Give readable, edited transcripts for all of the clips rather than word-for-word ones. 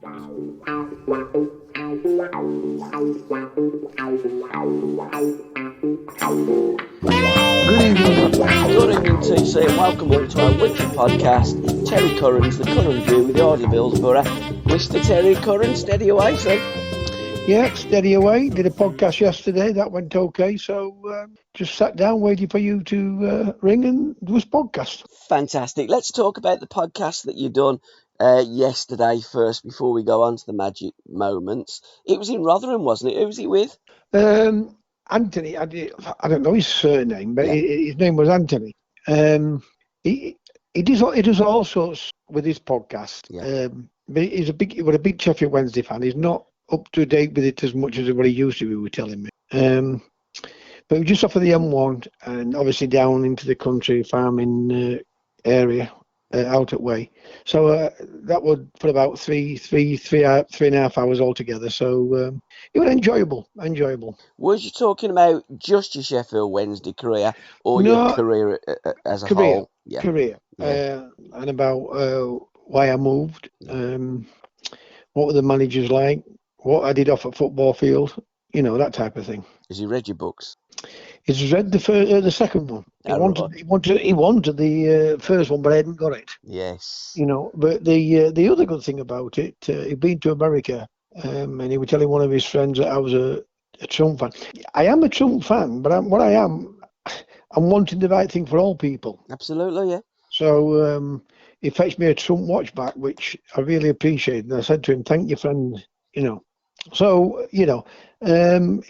Good evening. Good evening, TC, and welcome all to our weekly podcast, Terry Currans, the Curran View with the Ardley Borough. Mr. Terry Curran, steady away, son. Yeah, steady away. Did a podcast yesterday. That went okay. So just sat down waiting for you to ring and do this podcast. Fantastic. Let's talk about the podcast that you done yesterday first before we go on to the magic moments. It was in Rotherham, wasn't it? Who was he with? Anthony, I don't know his surname, but Yeah. his name was Anthony. He does all sorts with his podcast. Yeah. But he was a big Sheffield Wednesday fan. He's not up to date with it as much as what he used to be, we were telling me. But we just off of the M1 and obviously down into the country farming area out at Way. So that would for about three and a half hours altogether. So it was enjoyable. Was you talking about just your Sheffield Wednesday career or No, your career as a career, whole? Yeah. career, Yeah. and about why I moved. What were the managers like? What I did off at football field, that type of thing. Has he read your books? He's read the second one. He wanted the first one, but I hadn't got it. Yes. But the other good thing about it, he'd been to America, and he was telling one of his friends that I was a Trump fan. I am a Trump fan, but I'm wanting the right thing for all people. Absolutely, yeah. So he fetched me a Trump watch back, which I really appreciated. And I said to him, "Thank you, friend." So it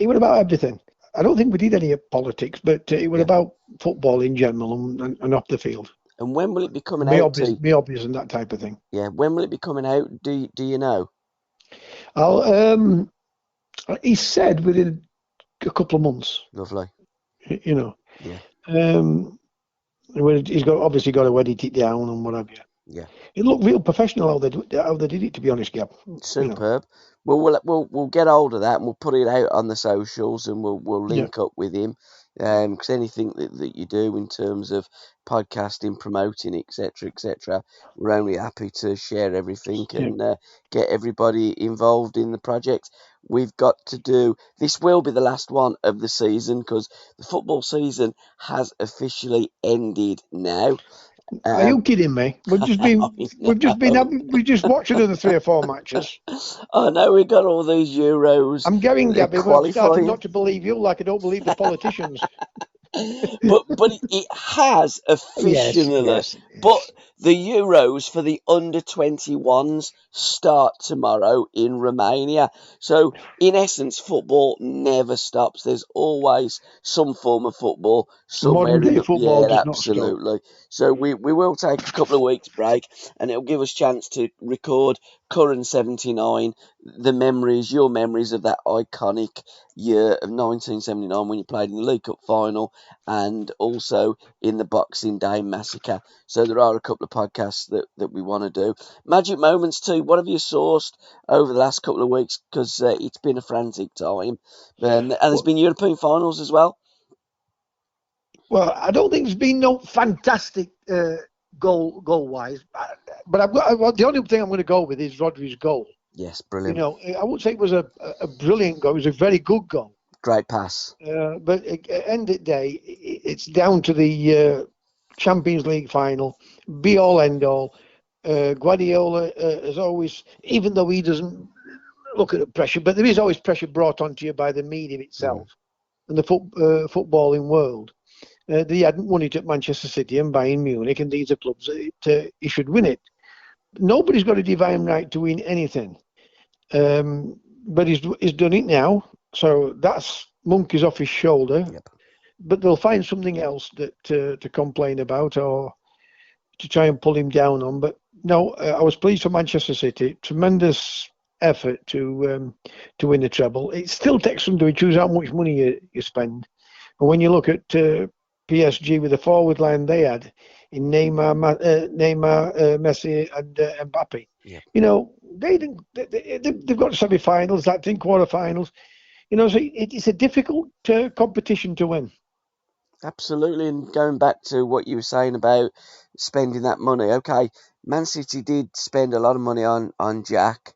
was about everything. I don't think we did any politics, but it was about football in general and off the field. And when will it be coming out? Me obvious and that type of thing. Yeah, when will it be coming out? Do you know? He said within a couple of months. Lovely. Yeah. He's obviously got to edit it down and what have you. Yeah. It looked real professional how they did it, to be honest, Gab. Superb. Well, we'll get hold of that and we'll put it out on the socials and we'll link up with him. Because anything that you do in terms of podcasting, promoting, etc., we're only happy to share everything and get everybody involved in the project. We've got to do this. Will be the last one of the season because the football season has officially ended now. Are you kidding me? We've just watched another 3 or 4 matches. I know we got all these Euros. I'm getting, Gabby, I'm starting not to believe you like I don't believe the politicians. but it has officially. Yes. But the Euros for the under-21s start tomorrow in Romania. So, in essence, football never stops. There's always some form of football somewhere. Modern day football does absolutely. not stop. So we will take a couple of weeks break, and it'll give us a chance to record Curran 79, your memories of that iconic year of 1979 when you played in the League Cup final and also in the Boxing Day massacre. So there are a couple of podcasts that we want to do. Magic moments too. What have you sourced over the last couple of weeks? Because it's been a frantic time, and there's been European finals as well. Well, I don't think there's been no fantastic goal wise, but the only thing I'm going to go with is Rodri's goal. Yes, brilliant. I would say it was a brilliant goal. It was a very good goal. Great pass. But at the end of the day, it's down to the Champions League final, be all end all. Guardiola is always, even though he doesn't look at the pressure, but there is always pressure brought onto you by the media itself and the footballing world. He hadn't won it at Manchester City and Bayern Munich, and these are clubs that he should win it. Nobody's got a divine right to win anything, but he's done it now, so that's monkeys off his shoulder. Yep. But they'll find something else that to complain about or to try and pull him down on. But no, I was pleased for Manchester City. Tremendous effort to win the treble. It still takes some to choose how much money you spend. And when you look at PSG with the forward line they had in Neymar, Messi, and Mbappe, they've got semi-finals, that's in quarter-finals. So it's a difficult competition to win. Absolutely, and going back to what you were saying about spending that money, okay, Man City did spend a lot of money on Jack.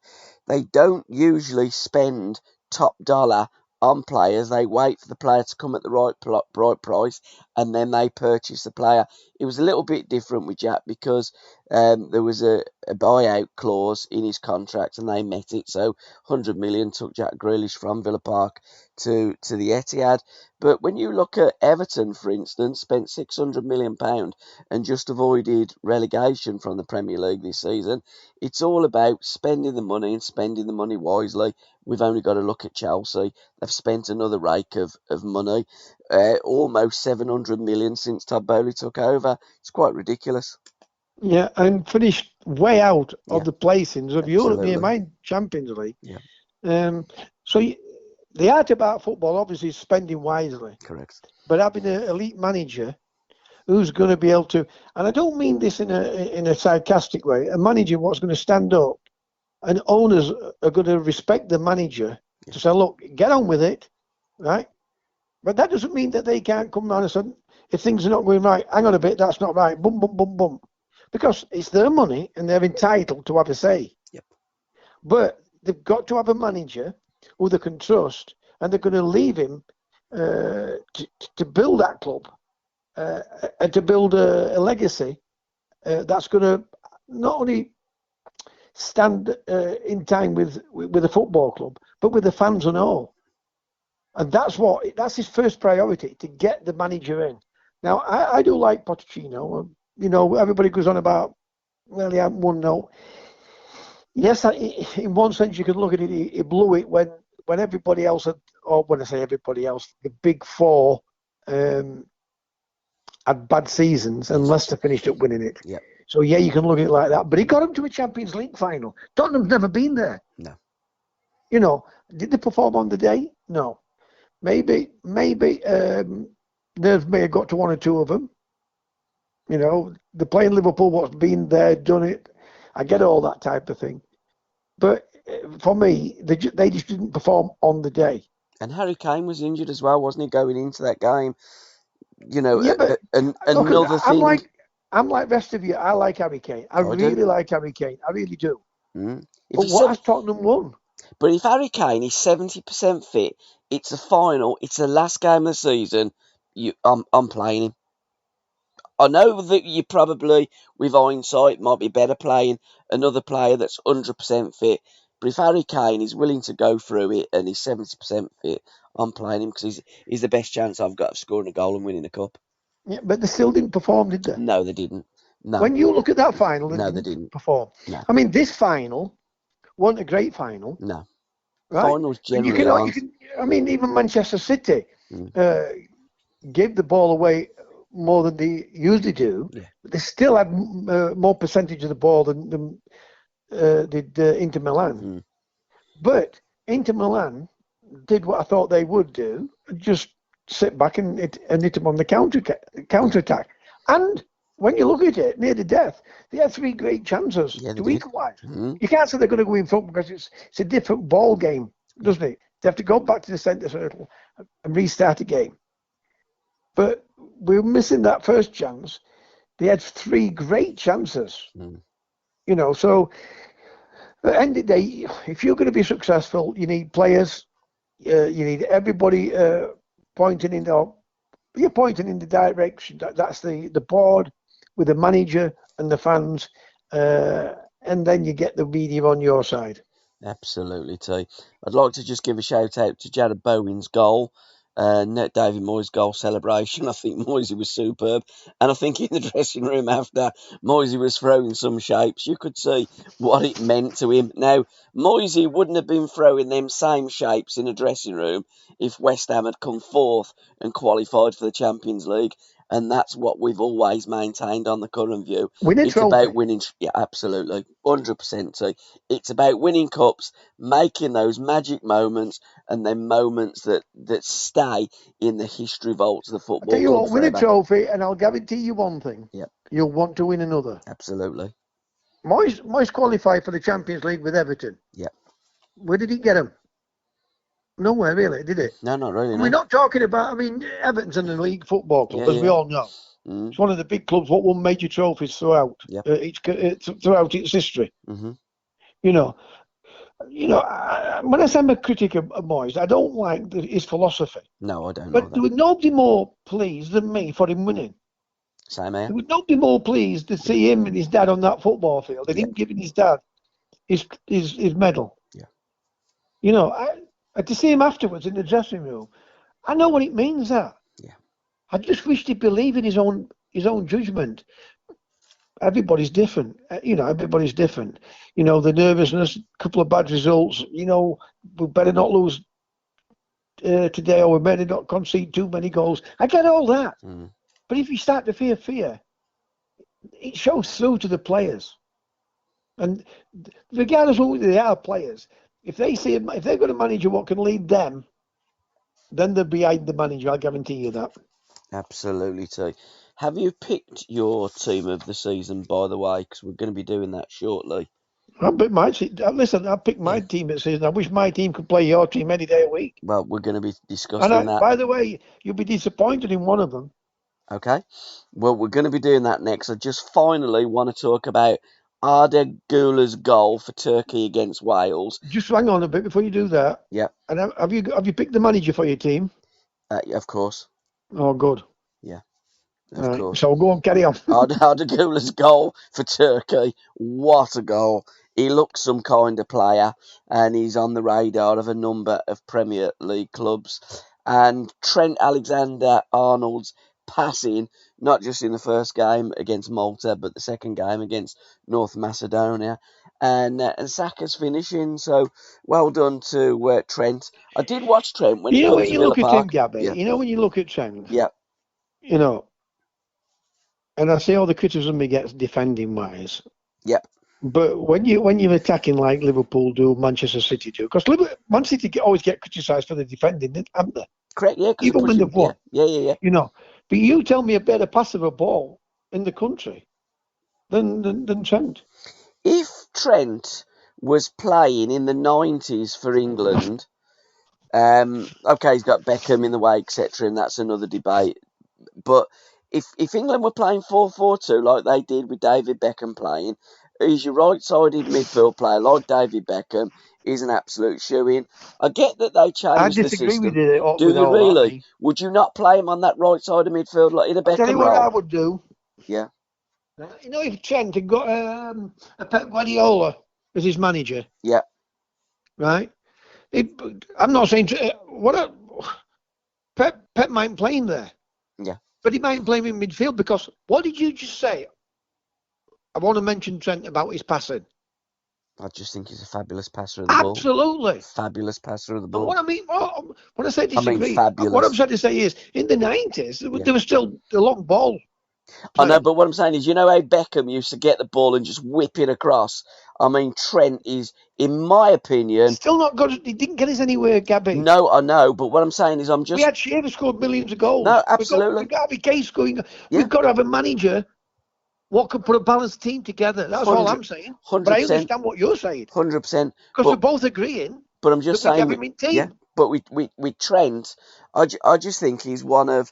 They don't usually spend top dollar on players. They wait for the player to come at the right price, and then they purchase the player. It was a little bit different with Jack because there was a buyout clause in his contract, and they met it. So 100 million took Jack Grealish from Villa Park to the Etihad. But when you look at Everton, for instance, spent £600 million and just avoided relegation from the Premier League this season. It's all about spending the money and spending the money wisely. We've only got to look at Chelsea. They've spent another rake of money, almost 700 million since Todd Bowley took over. It's quite ridiculous. Yeah, and finished way out Yeah, of the placings of Europe near absolutely. my Champions League. Yeah, So the art about football obviously is spending wisely, correct. but having an elite manager who's going to be able to, and I don't mean this in a sarcastic way, a manager what's going to stand up, and owners are going to respect the manager to say, look, get on with it, right? But that doesn't mean that they can't come around and say, if things are not going right, hang on a bit, that's not right, boom, boom, boom, boom. Because it's their money and they're entitled to have a say. Yep. But they've got to have a manager who they can trust, and they're going to leave him to build that club and to build a legacy that's going to not only stand in time with the football club, but with the fans and all. And that's his first priority, to get the manager in. Now, I do like Pochettino. You know, everybody goes on about, well, he hadn't won, no. Yes, in one sense, you could look at it, he blew it when everybody else had, or when I say everybody else, the big four had bad seasons, and Leicester finished up winning it. Yep. So, yeah, you can look at it like that. But he got him to a Champions League final. Tottenham's never been there. No. You know, did they perform on the day? No. Maybe nerves may have got to one or two of them. You know, they're playing Liverpool, what's been there, done it. I get all that type of thing. But for me, they just didn't perform on the day. And Harry Kane was injured as well, wasn't he, going into that game? You know, Yeah, but look, another thing. I'm like rest of you. I like Harry Kane. I really like Harry Kane. I really do. But what has Tottenham won? But if Harry Kane is 70% fit, it's a final, it's the last game of the season, I'm playing him. I know that you probably, with hindsight, might be better playing another player that's 100% fit. But if Harry Kane is willing to go through it and he's 70% fit, I'm playing him because he's the best chance I've got of scoring a goal and winning a cup. Yeah, but they still didn't perform, did they? No, they didn't. No. When you look at that final, they didn't perform. No. I mean, this final wasn't a great final. No. Right? Finals generally aren't. I mean, even Manchester City gave the ball away more than they usually do. Yeah. But they still had more percentage of the ball than did Inter Milan. But Inter Milan did what I thought they would do, just sit back and hit them on the counter attack. And when you look at it, near to death, they had three great chances to equalise. You can't say they're going to go in front because it's a different ball game, doesn't it? They have to go back to the centre circle and restart the game. But we were missing that first chance. They had three great chances. You know, so at the end of the day, if you're going to be successful, you need players, you need everybody pointing in the direction. That's the board with the manager and the fans, and then you get the media on your side. Absolutely, T. I'd like to just give a shout out to Jared Bowen's goal. David Moyes' goal celebration. I think Moyes was superb. And I think in the dressing room after, Moyes was throwing some shapes. You could see what it meant to him. Now, Moyes wouldn't have been throwing them same shapes in a dressing room if West Ham had come fourth and qualified for the Champions League. And that's what we've always maintained on the Curran View. It's about winning. Yeah, absolutely. 100%. T. It's about winning cups, making those magic moments, and then moments that stay in the history vaults of the football club. I'll tell you what, forever. win a trophy, and I'll guarantee you one thing. Yep. You'll want to win another. Absolutely. Moyes qualified for the Champions League with Everton. Yep. Where did he get him? Nowhere, really, did it? No, not really. We're not talking about, Everton's an elite football club, as we all know. It's one of the big clubs what won major trophies throughout throughout its history. You know, when I say I'm a critic of Moyes, I don't like his philosophy. No, I don't But either. there was nobody more pleased than me for him winning. Same here. There was nobody more pleased to see him and his dad on that football field and Yeah. him giving his dad his medal. Yeah. To see him afterwards in the dressing room, I know what it means. That Yeah. I just wish he'd believe in his own judgment. Everybody's different. Everybody's different. The nervousness, a couple of bad results. We better not lose today, or we better not concede too many goals. I get all that. But if you start to fear, it shows through to the players. And regardless of who they are, players, if they see if they've got a manager what can lead them, then they're behind the manager. I'll guarantee you that. Absolutely too. Have you picked your team of the season, by the way? Because we're going to be doing that shortly. I picked my team. Listen, I picked my team this season. I wish my team could play your team any day a week. Well, we're going to be discussing that. By the way, you'll be disappointed in one of them. Okay. Well, we're going to be doing that next. I just finally want to talk about Arda Güler's goal for Turkey against Wales. Just hang on a bit before you do that. Yep. And have you picked the manager for your team? Of course. Oh, good. Yeah. Of course. So go on, carry on. Arda Güler's goal for Turkey. What a goal. He looks some kind of player, and he's on the radar of a number of Premier League clubs. And Trent Alexander-Arnold's passing, not just in the first game against Malta, but the second game against North Macedonia. And Saka's finishing, so well done to Trent. I did watch Trent when he comes When to you Villa look at him, Park. Gabby, Yeah. when you look at Trent, Yeah. And I see all the criticism he gets defending wise. Yep. But when you're attacking like Liverpool do, Manchester City do, because Man City always get criticised for the defending, haven't they? Correct, yeah. Even when they've won. Yeah. But you tell me a better pass of a ball in the country than Trent. If Trent was playing in the 90s for England, okay, he's got Beckham in the way, etc., and that's another debate. But if England were playing 4-4-2 like they did with David Beckham playing, he's your right-sided midfield player like David Beckham. He's an absolute shoe-in. I get that they changed the system. I disagree with you. Do you really? That, would you not play him on that right side of midfield like in a Beckham I'll tell you what role? I would do. Yeah. If Trent had got a Pep Guardiola as his manager. Yeah. Right? I'm not saying Pep might play him there. Yeah. But he might play him in midfield because what did you just say? I want to mention Trent about his passing. I just think he's a fabulous passer of the ball. Absolutely. Fabulous passer of the ball. But what I mean, when I say disagree, fabulous. What I'm trying to say is, in the 90s, there was still the long ball. I know, but what I'm saying is, how Beckham used to get the ball and just whip it across? I mean, Trent is, in my opinion... Still not good. He didn't get us anywhere, Gabby. No, I know, but what I'm saying is We had Shaver scored millions of goals. No, absolutely. We've got to have a case going. Yeah. We've got to have a manager what could put a balanced team together. That's all I'm saying. 100%. But I understand what you're saying. 100%. Because we're both agreeing. But I'm just saying... Yeah, but with Trent, I just think he's one of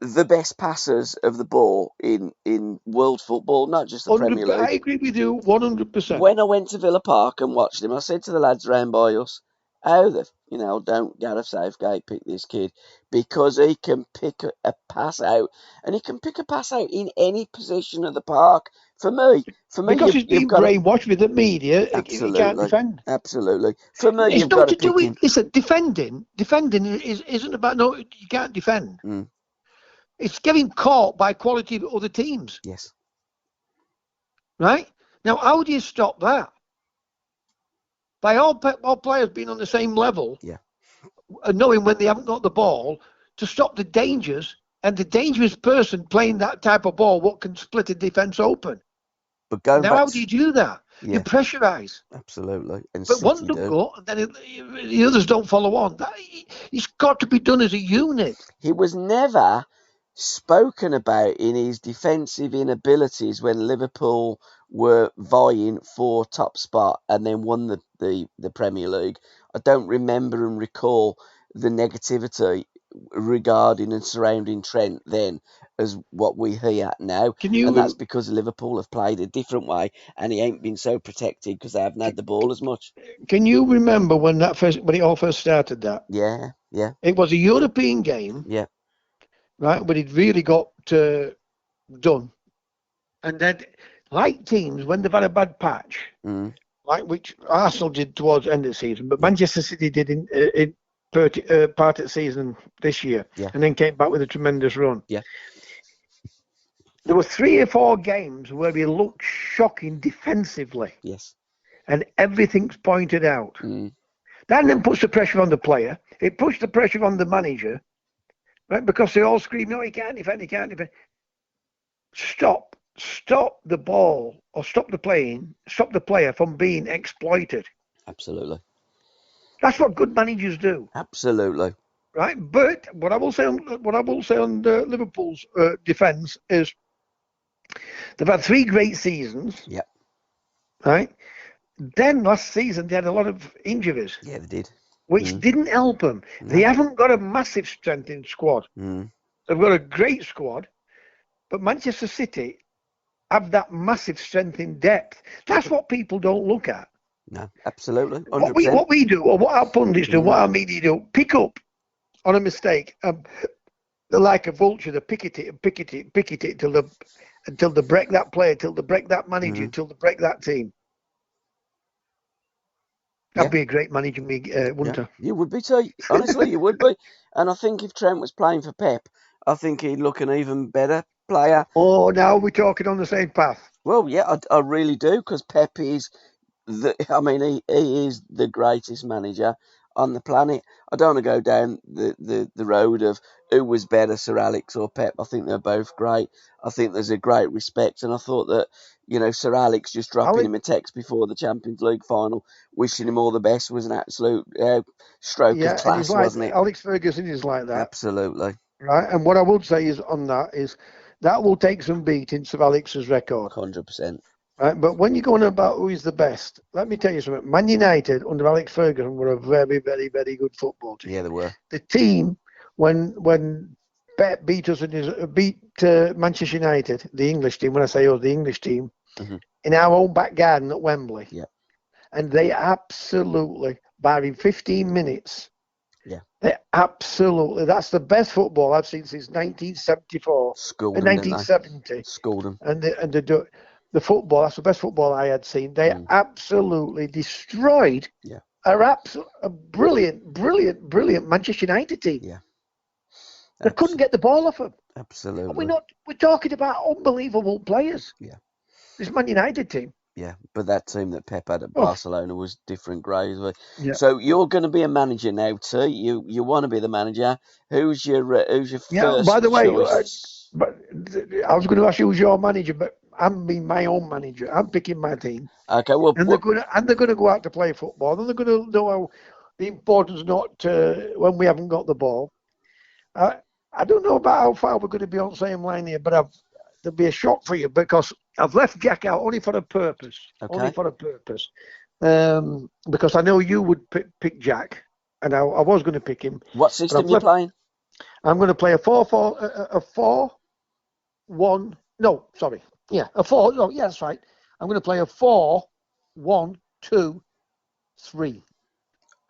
the best passers of the ball in world football, not just the Premier League. I agree with you 100%. When I went to Villa Park and watched him, I said to the lads round by us, how don't Gareth Southgate pick this kid? Because he can pick a pass out, and he can pick a pass out in any position of the park. For me, because he's been brainwashed with the media, absolutely, he can't defend. Absolutely. For me, it's you've got to pick him. Listen, defending isn't about you can't defend. It's getting caught by quality of other teams. Yes. Right? Now, how do you stop that? By all players being on the same level, and knowing when they haven't got the ball, to stop the dangers, and the dangerous person playing that type of ball, what can split a defence open. But how do you do that? Yeah. You pressurise. Absolutely. And but one don't go, and then the others don't follow on. It's got to be done as a unit. He was never spoken about in his defensive inabilities when Liverpool were vying for top spot and then won the Premier League. I don't remember and recall the negativity regarding and surrounding Trent then as what we hear now. Can And that's you because Liverpool have played a different way and he ain't been so protected because they haven't had the ball as much. can you remember when it all first started? That Yeah, yeah, it was a European game, yeah, right? But it really got done, and then like teams when they've had a bad patch, mm, like which Arsenal did towards the end of the season, but yeah, Manchester City did in part of the season this year, yeah, and then came back with a tremendous run. yeah, There were 3 or 4 games where we looked shocking defensively, yes. and everything's pointed out. Mm, That then puts the pressure on the player. It puts the pressure on the manager, right? Because they all scream, "No, he can't defend. He can't defend." Stop the ball, or stop the player from being exploited. absolutely. That's what good managers do, Absolutely. right? But what I will say on Liverpool's defence is they've had 3 great seasons, Yeah. right? Then last season they had a lot of injuries, Yeah, they did. which Mm, didn't help them. They no. haven't got a massive strength in squad. Mm, They've got a great squad, but Manchester City have that massive strength in depth. That's what people don't look at. no. Absolutely. What we 100%. what we do, or what our pundits do, Mm, what our media do, pick up on a mistake. They're like a vulture. They pick it and pick it until they break that player, till they break that manager, mm, till they break that team. yeah. That'd be a great manager, Yeah, wouldn't it? you would be too. Honestly, you would be. And I think if Trent was playing for Pep, I think he'd look an even better player. Oh, now we're talking on the same path. Well, yeah, I really do, because Pep is I mean, he is the greatest manager on the planet. I don't want to go down the road of who was better, Sir Alex or Pep. I think they're both great. I think there's a great respect, and I thought that, Sir Alex just dropping Alex, him a text before the Champions League final, wishing him all the best, was an absolute stroke of yeah, and he's class, like wasn't it? Alex Ferguson is like that, Absolutely, right? And what I would say is on that is that will take some beating of Alex's record. 100%. Right, but when you're going about who is the best, let me tell you something. Man United under Alex Ferguson were a very, very, very good football team. Yeah, they were. The team when Pep beat us beat Manchester United, the English team. When I say us, the English team, Hmm. in our own back garden at Wembley, Yeah, and they absolutely, barring 15 minutes, yeah. that's the best football I've seen since 1974 Schooled and them, didn't they? 1970. Schooled them. And the football, that's the best football I had seen. They Mm. absolutely destroyed Yeah, a brilliant Manchester United team. yeah. They couldn't get the ball off them. And Absolutely. we're talking about unbelievable players. Yeah. This Man United team. Yeah, but that team that Pep had at Oh, Barcelona was different grades. yeah. So you're going to be a manager now, too. You want to be the manager. Who's your Yeah, by first the way, choice? but I was going to ask you who's your manager, but I'm being my own manager. I'm picking my team. Okay, well, And they're gonna go out to play football, and they're gonna know how the importance not when we haven't got the ball. I don't know about how far we're going to be on the same line here, but there'll be a shock for you because I've left Jack out only for a purpose. Only okay. for a purpose. Because I know you would pick Jack, and I was going to pick him. What But system you playing? I'm going to play a 4-1. No, sorry. Yeah, a 4. No, yeah, that's right. I'm going to play a 4-1-2-3.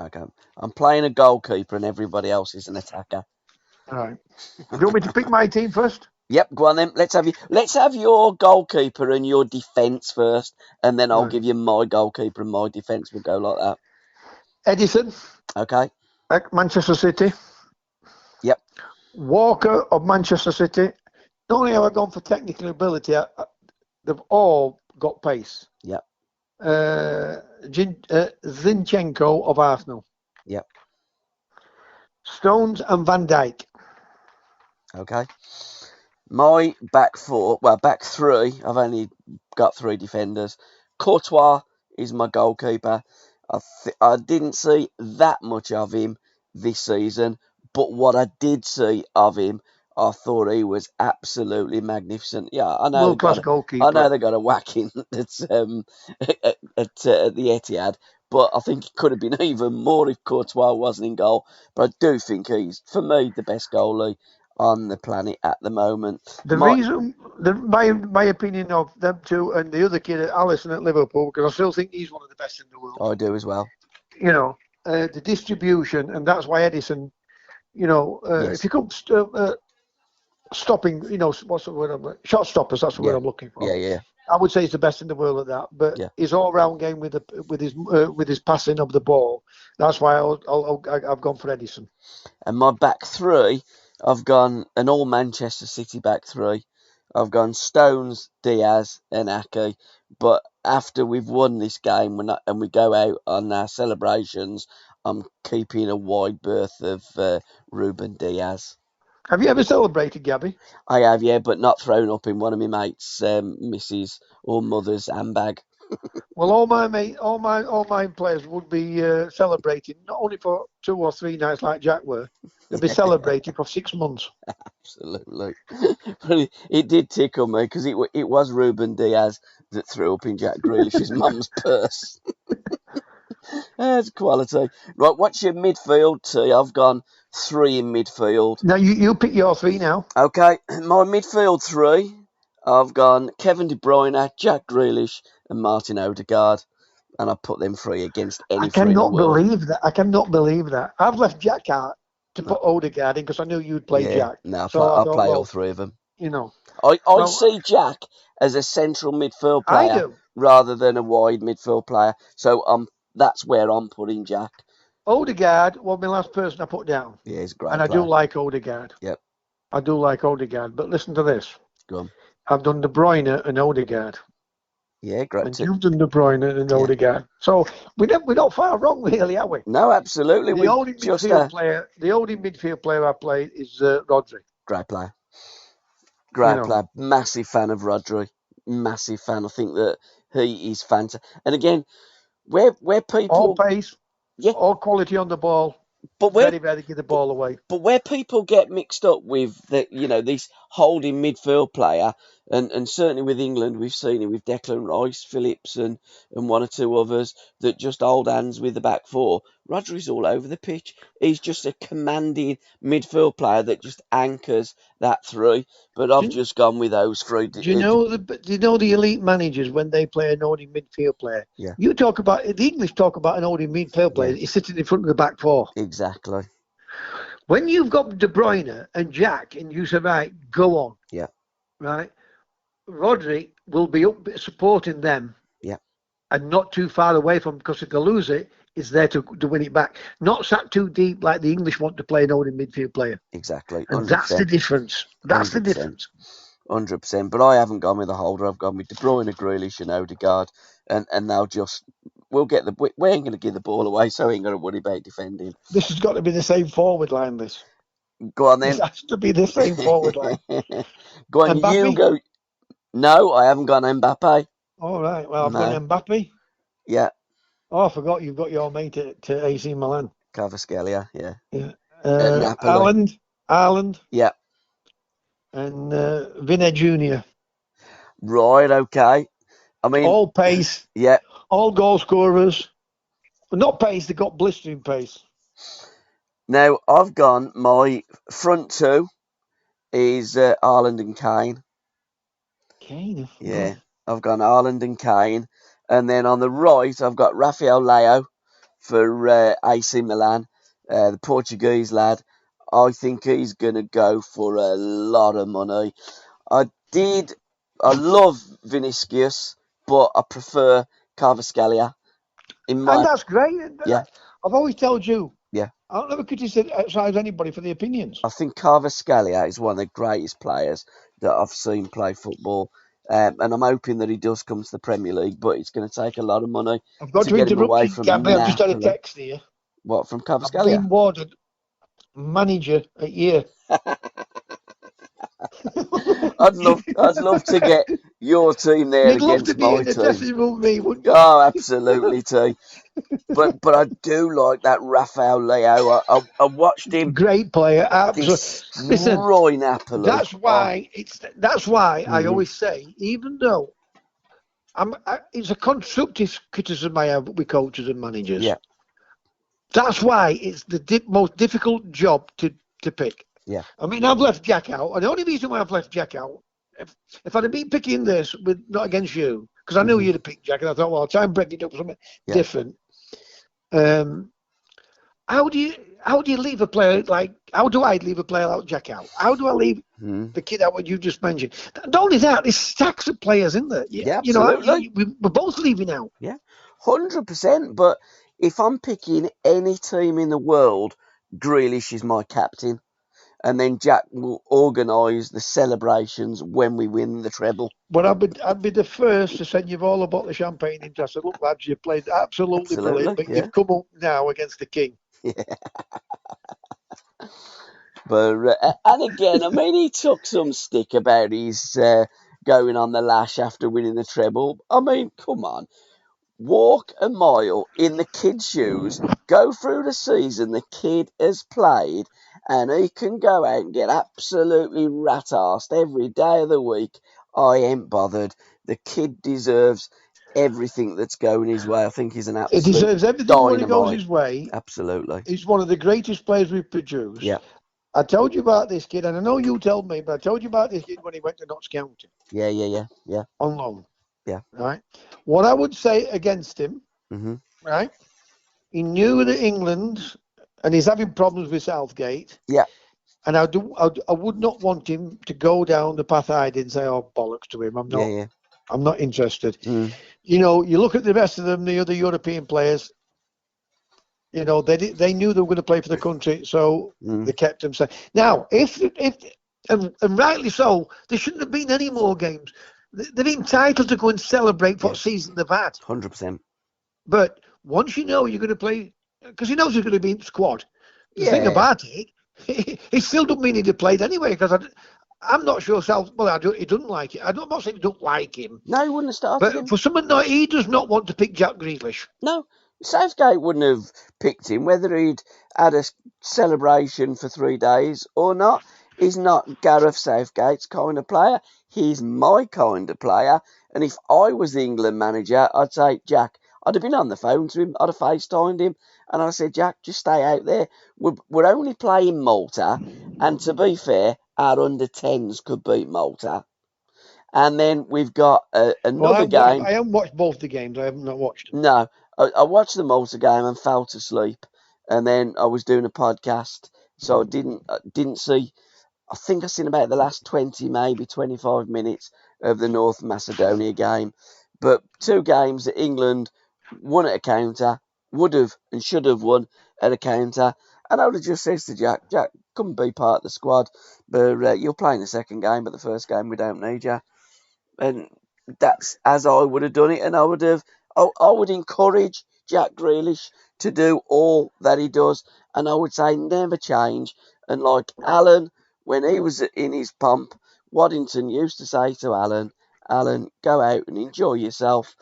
Okay, I'm playing a goalkeeper, and everybody else is an attacker. All right. Do you want me to pick my team first? Yep, go on then. Let's have your goalkeeper and your defence first, and then I'll Right. give you my goalkeeper and my defence. We'll go like that. Edison, Okay. Manchester City. Yep. Walker of Manchester City. Not only have I gone for technical ability, they've all got pace. Yep. Zinchenko of Arsenal. Yep. Stones and Van Dijk. Okay. My back three, I've only got 3 defenders. Courtois is my goalkeeper. I didn't see that much of him this season, but what I did see of him, I thought he was absolutely magnificent. Yeah, World class I know goalkeeper. they got a whacking at the Etihad, but I think it could have been even more if Courtois wasn't in goal. But I do think he's, for me, the best goalie on the planet at the moment. The reason, my opinion of them two and the other kid, Alisson at Liverpool, because I still think he's one of the best in the world. I do as well. You know, the distribution, and that's why Edison. You know, Yes. if you come stopping, you know, what's the word? Shot stoppers. That's the word I'm looking for. Yeah. I would say he's the best in the world at that. But Yeah. his all-round game with his passing of the ball. That's why I've gone for Edison. And my back three, I've gone an all Manchester City back three. I've gone Stones, Diaz, and Ake. But after we've won this game and we go out on our celebrations, I'm keeping a wide berth of Ruben Diaz. Have you ever celebrated, Gabby? I have, yeah, but not thrown up in one of my mates' missus or mother's handbag. Well, all my players would be celebrating not only for 2 or 3 nights like Jack were. They'd be celebrating for 6 months. Absolutely. But it did tickle me because it was Ruben Diaz that threw up in Jack Grealish's mum's purse. That's quality. Right, what's your midfield, T? I've gone 3 in midfield. Now, you pick your 3 now. Okay, my midfield 3, I've gone Kevin De Bruyne, Jack Grealish, and Martin Odegaard. And I put them 3 against any 3 in the world. I cannot believe that. I've left Jack out to put Odegaard in because I knew you'd play Jack. No, so I'll play all 3 of them. You know, I see Jack as a central midfield player. I do. Rather than a wide midfield player. So that's where I'm putting Jack. Odegaard was my last person I put down. Yeah, he's a great and player. I do like Odegaard. Yep. I do like Odegaard. But listen to this. Go on. I've done De Bruyne and Odegaard. Yeah, great. And you've done De Bruyne and Odegaard. So we're not far wrong, really, are we? No, absolutely. The only midfield player I played is Rodri. Great player. Great player. Massive fan of Rodri. Massive fan. I think that he is fantastic. And again, where people all pace, all quality on the ball, but very give the ball away. But where people get mixed up with this holding midfield player, and certainly with England, we've seen it with Declan Rice, Phillips, and 1 or 2 others that just hold hands with the back 4. Rodri's all over the pitch. He's just a commanding midfield player that just anchors that 3. But I've just gone with those 3. Do you know the elite managers when they play an holding midfield player? Yeah. You talk about the English talk about an holding midfield player. He's sitting in front of the back 4. Exactly. When you've got De Bruyne and Jack, and you say, right, go on. Yeah. Right. Rodri will be up supporting them. Yeah. And not too far away from, because if they lose it, it's there to win it back. Not sat too deep like the English want to play an holding midfield player. Exactly. 100%. And that's the difference. That's 100%. The difference. 100%. But I haven't gone with a holder. I've gone with De Bruyne, Grealish, and Odegaard, and they'll just. We ain't going to give the ball away, so we ain't going to worry about defending. This has got to be the same forward line, this. Go on then. This has to be the same forward line. Go on, Mbappe? you go. No, I haven't gone Mbappe. All right. Well, I've gone Mbappe. Yeah. Oh, I forgot you've got your mate to AC Milan. Kvaratskhelia, yeah. Yeah. Ireland. Yeah. And Vinny Jr. Right, okay. I mean, all pace. Yeah. All goal scorers. Well, not pace, they got blistering pace. Now, I've gone, my front 2 is Haaland and Kane. Kane? Yeah. I've gone Haaland and Kane. And then on the right, I've got Rafael Leao for AC Milan, the Portuguese lad. I think he's going to go for a lot of money. I love Vinicius, but I prefer Kvaratskhelia. And that's great. Yeah. I've always told you. Yeah. I don't ever criticize anybody for the opinions. I think Kvaratskhelia is one of the greatest players that I've seen play football. And I'm hoping that he does come to the Premier League, but it's going to take a lot of money. I've got to get him away interrupt from you, Gabby. I've just had a text here. What, from Kvaratskhelia? I've been awarded manager a year. I'd love to get your team there against my team. You'd love to be in the dressing room with me, wouldn't you? Oh, absolutely, T. But I do like that Rafael Leao. I watched him. Great player, absolutely. Destroy Napoli. That's why I always say, even though It's a constructive criticism I have with coaches and managers. Yeah. That's why it's the most difficult job to pick. Yeah. I mean, I've left Jack out, and the only reason why I've left Jack out, if I'd have been picking this with not against you, because I knew you'd have picked Jack, and I thought, well, I'll try and break it up with something different. How do you leave a player like? How do I leave a player like Jack out? How do I leave the kid out? What you just mentioned. Not only that, there's stacks of players in there. Yeah, absolutely. We're both leaving out. Yeah, 100%. But if I'm picking any team in the world, Grealish is my captain, and then Jack will organise the celebrations when we win the treble. But I'd be the first to send you all a bottle of champagne into. I said, look, lads, you played absolutely brilliant, but you've come up now against the king. Yeah. But and again, I mean, he took some stick about his going on the lash after winning the treble. I mean, come on, walk a mile in the kid's shoes, go through the season the kid has played, and he can go out and get absolutely rat-arsed every day of the week. I ain't bothered. The kid deserves everything that's going his way. I think he's an absolute He deserves everything dynamite. when it goes his way. Absolutely. He's one of the greatest players we've produced. Yeah. I told you about this kid, and I know you told me, but I told you about this kid when he went to Notts County. Yeah. On loan. Yeah. Right. What I would say against him, right? He knew that England, and he's having problems with Southgate. Yeah. And I would not want him to go down the path I did and say, "Oh, bollocks to him." I'm not. Yeah. I'm not interested. You know, you look at the rest of them, the other European players. You know, they knew they were going to play for the country, so they kept him safe. Now, if and rightly so, there shouldn't have been any more games. They're entitled to go and celebrate what season they've had. 100%. But once you know you're going to play, because he knows he's going to be in the squad. The thing about it, he still doesn't mean he'd have played anyway, because I'm not sure he doesn't like it. I'm not saying he don't like him. No, he wouldn't have started him. For someone, he does not want to pick Jack Grealish. No, Southgate wouldn't have picked him, whether he'd had a celebration for 3 days or not. He's not Gareth Southgate's kind of player. He's my kind of player. And if I was the England manager, I'd say, Jack, I'd have been on the phone to him. I'd have FaceTimed him. And I'd say, Jack, just stay out there. We're only playing Malta. And to be fair, our under-10s could beat Malta. And then we've got another game. I haven't watched both the games. I haven't watched them. No, I watched the Malta game and fell asleep. And then I was doing a podcast, so I didn't see. I think I seen about the last 20, maybe 25 minutes of the North Macedonia game. But 2 games that England won at a counter, would have and should have won at a counter. And I would have just said to Jack, come and be part of the squad. But you're playing the second game, but the first game we don't need you. And that's as I would have done it. And I would encourage Jack Grealish to do all that he does. And I would say never change. And like Alan, when he was in his pomp, Waddington used to say to Alan, go out and enjoy yourself.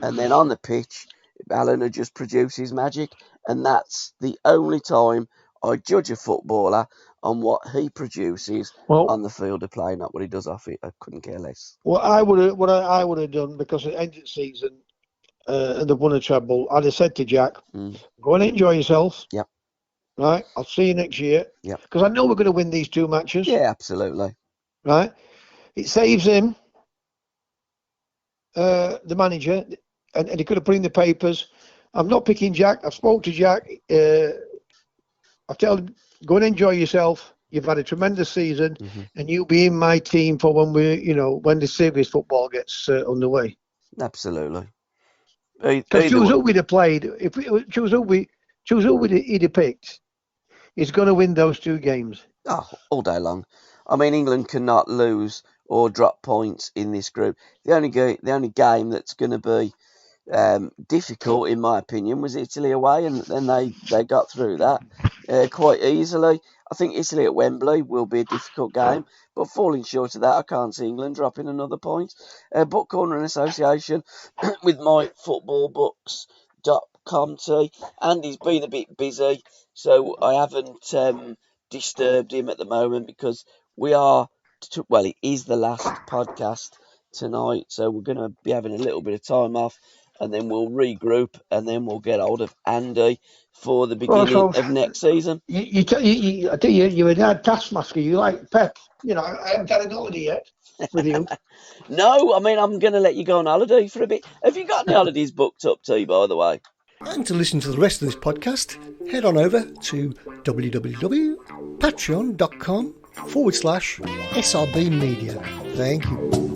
And then on the pitch, Alan would just produce his magic. And that's the only time I judge a footballer on what he produces on the field of play, not what he does off it. I couldn't care less. What I would have done, because at the end of the season, and they've won a treble, I'd have said to Jack, go and enjoy yourself. Yep. Right? I'll see you next year. Yep. Because I know we're going to win these 2 matches. Yeah, absolutely. Right? It saves him, the manager, and he could have put in the papers, I'm not picking Jack. I've spoke to Jack. I've told him, go and enjoy yourself. You've had a tremendous season, and you'll be in my team for when when the serious football gets underway. Absolutely. Because choose who we'd have played. If we choose who he'd have picked, he's going to win those 2 games. Oh, all day long. I mean, England cannot lose or drop points in this group. The only game that's going to be difficult, in my opinion, was Italy away, and then they got through that quite easily. I think Italy at Wembley will be a difficult game, but falling short of that, I can't see England dropping another point. Book Corner and Association with my footballbooks.com tee. Andy's been a bit busy, so I haven't disturbed him at the moment because it is the last podcast tonight, so we're going to be having a little bit of time off, and then we'll regroup, and then we'll get hold of Andy for the Well, beginning so of next season. I tell you, you're a hard taskmaster. You like Pep. You know, I haven't had a holiday yet with you. No, I mean, I'm going to let you go on holiday for a bit. Have you got any holidays booked up, T, by the way? And to listen to the rest of this podcast, head on over to www.patreon.com/SRB Media. Thank you.